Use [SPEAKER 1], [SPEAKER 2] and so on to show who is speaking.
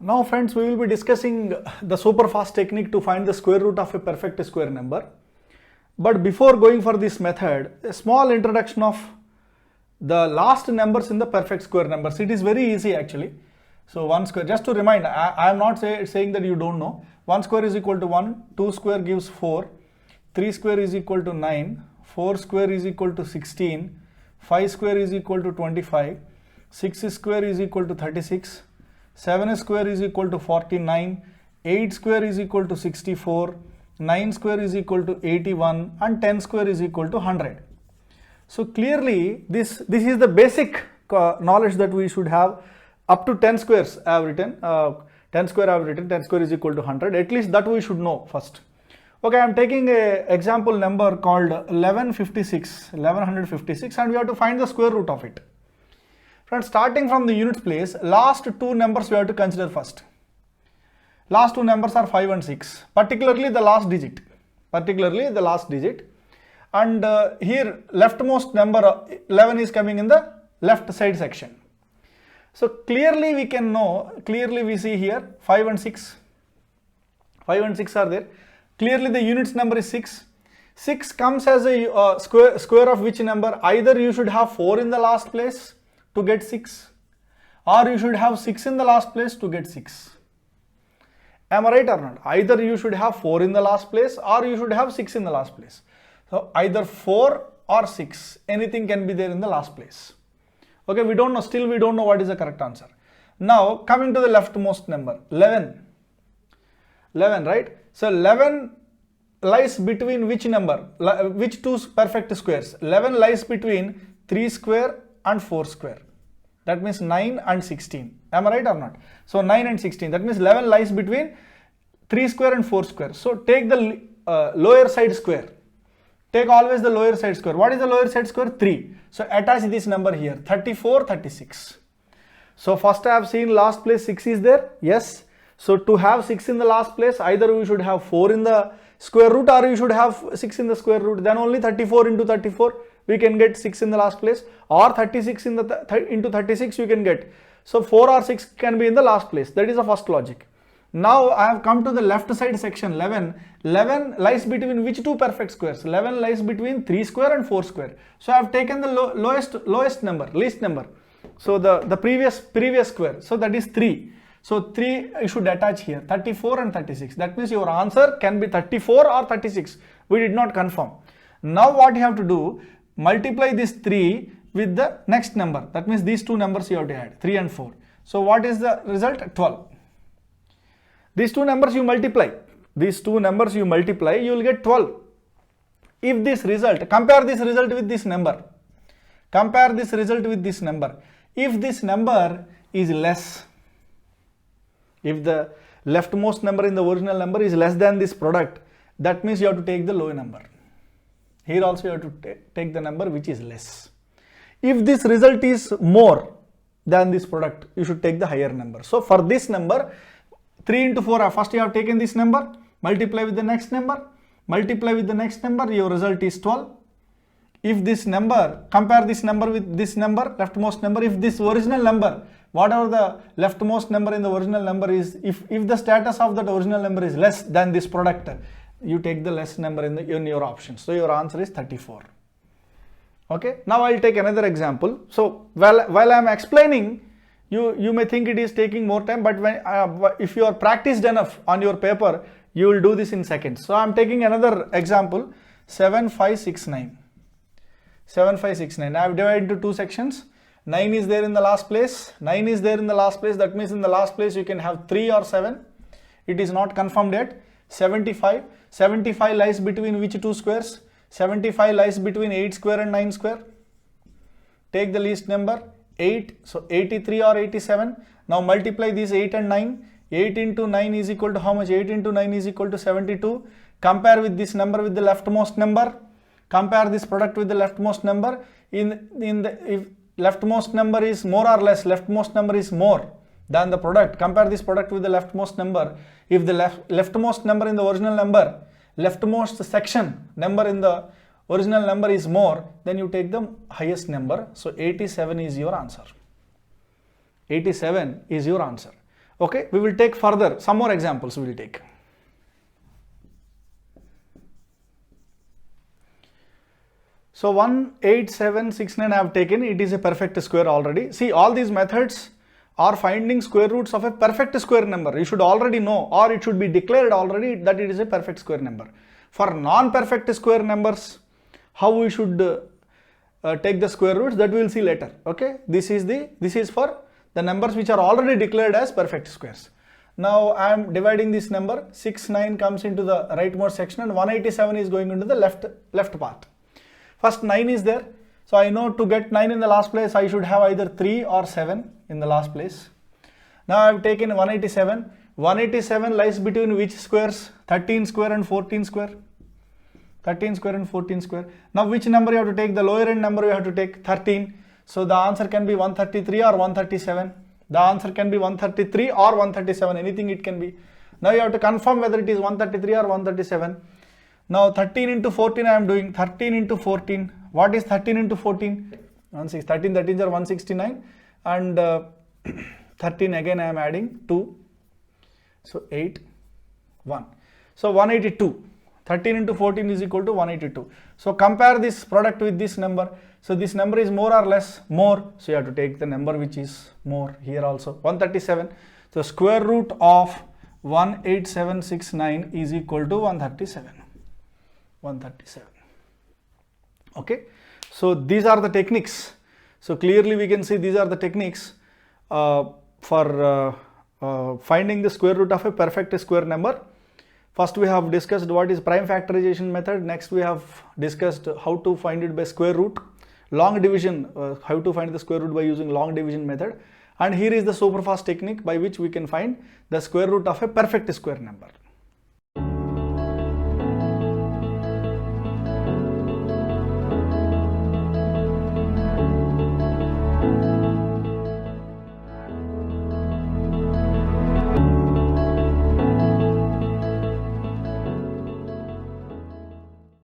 [SPEAKER 1] Now friends, we will be discussing the super fast technique to find the square root of a perfect square number. But before going for this method, a small introduction of the last numbers in the perfect square numbers. It is very easy actually. So 1 square, just to remind, I am not saying that you don't know. 1 square is equal to 1, 2 square gives 4, 3 square is equal to 9, 4 square is equal to 16, 5 square is equal to 25, 6 square is equal to 36, 7 square is equal to 49, 8 square is equal to 64, 9 square is equal to 81 and 10 square is equal to 100. So clearly this is the basic knowledge that we should have. Up to 10 squares I have written, 10 square I have written, 10 square is equal to 100, at least that we should know first. Okay, I am taking a example number called 1156 and we have to find the square root of it. Friends, starting from the units place, last two numbers we have to consider first. Last two numbers are 5 and 6, particularly the last digit. And here leftmost number 11 is coming in the left side section. So clearly we can know, clearly we see here 5 and 6. 5 and 6 are there. Clearly the units number is 6. 6 comes as a square of which number? Either you should have 4 in the last place to get 6, or you should have 6 in the last place to get 6. Am I right or not? Either you should have 4 in the last place or you should have 6 in the last place. So either 4 or 6, anything can be there in the last place. Okay, we don't know, still we don't know what is the correct answer. Now coming to the leftmost number, 11, right? So 11 lies between which number, which two perfect squares? 11 lies between 3 square and 4 square. That means 9 and 16. Am I right or not? So 9 and 16. That means 11 lies between 3 square and 4 square. So take the lower side square. Take always the lower side square. What is the lower side square? 3. So attach this number here, 34, 36. So first I have seen last place 6 is there. Yes. So to have 6 in the last place, either we should have 4 in the square root or you should have 6 in the square root. Then only 34 into 34 we can get 6 in the last place, or 36 in the into 36 you can get. So 4 or 6 can be in the last place. That is the first logic. Now I have come to the left side section, 11. 11 lies between which two perfect squares? 11 lies between 3 square and 4 square. So I have taken the lowest number, least number. So the previous square. So that is 3. So 3 you should attach here, 34 and 36. That means your answer can be 34 or 36. We did not confirm. Now what you have to do? Multiply this 3 with the next number. That means these two numbers you have to add, 3 and 4. So what is the result? 12. These two numbers you multiply. You will get 12. If this result, compare this result with this number. If this number is less, if the leftmost number in the original number is less than this product, that means you have to take the low number. Here also you have to take the number which is less. If this result is more than this product, you should take the higher number. So for this number, 3 into 4, first you have taken this number, multiply with the next number, your result is 12. If this number, compare this number with this number, leftmost number, if this original number, whatever the leftmost number in the original number is, if the status of that original number is less than this product, you take the less number in your options. So your answer is 34. Okay, now I will take another example. So while I am explaining, you may think it is taking more time, but if you are practiced enough on your paper, you will do this in seconds. So I am taking another example, 7569. I have divided into two sections. 9 is there in the last place. That means in the last place you can have 3 or 7. It is not confirmed yet. 75 lies between which two squares? 75 lies between 8 square and 9 square. Take the least number, 8. So 83 or 87. Now multiply these 8 and 9. 8 into 9 is equal to how much? 8 into 9 is equal to 72. Compare with this number with the leftmost number. Compare this product with the leftmost number. If leftmost number is more or less, leftmost number is more than the product. Compare this product with the leftmost number. If the leftmost number in the original number, leftmost section number in the original number is more, then you take the highest number. So 87 is your answer. 87 is your answer. Okay, we will take further, some more examples we will take. So 18769 I have taken, it is a perfect square already. See, all these methods are finding square roots of a perfect square number. You should already know, or it should be declared already that it is a perfect square number. For non-perfect square numbers, how we should take the square roots, that we will see later. Okay, this is for the numbers which are already declared as perfect squares. Now I am dividing this number, 9 comes into the rightmost section and 187 is going into the left part. First 9 is there, so I know to get 9 in the last place I should have either 3 or 7 in the last place. Now I have taken 187. 187 lies between which squares? 13 square and 14 square. 13 square and 14 square. Now which number you have to take? The lower end number you have to take, 13. So the answer can be 133 or 137. The answer can be 133 or 137, anything it can be. Now you have to confirm whether it is 133 or 137. Now 13 into 14 I am doing, 13 into 14. What is 13 into 14? 13 13s are 169 and 13 again I am adding 2. So 8, 1. So 182. 13 into 14 is equal to 182. So compare this product with this number. So this number is more or less more. So you have to take the number which is more here also, 137. So square root of 18769 is equal to 137. 137. Okay. So these are the techniques. So clearly we can see these are the techniques for finding the square root of a perfect square number. First we have discussed what is prime factorization method. Next we have discussed how to find it by square root. Long division, how to find the square root by using long division method. And here is the super fast technique by which we can find the square root of a perfect square number.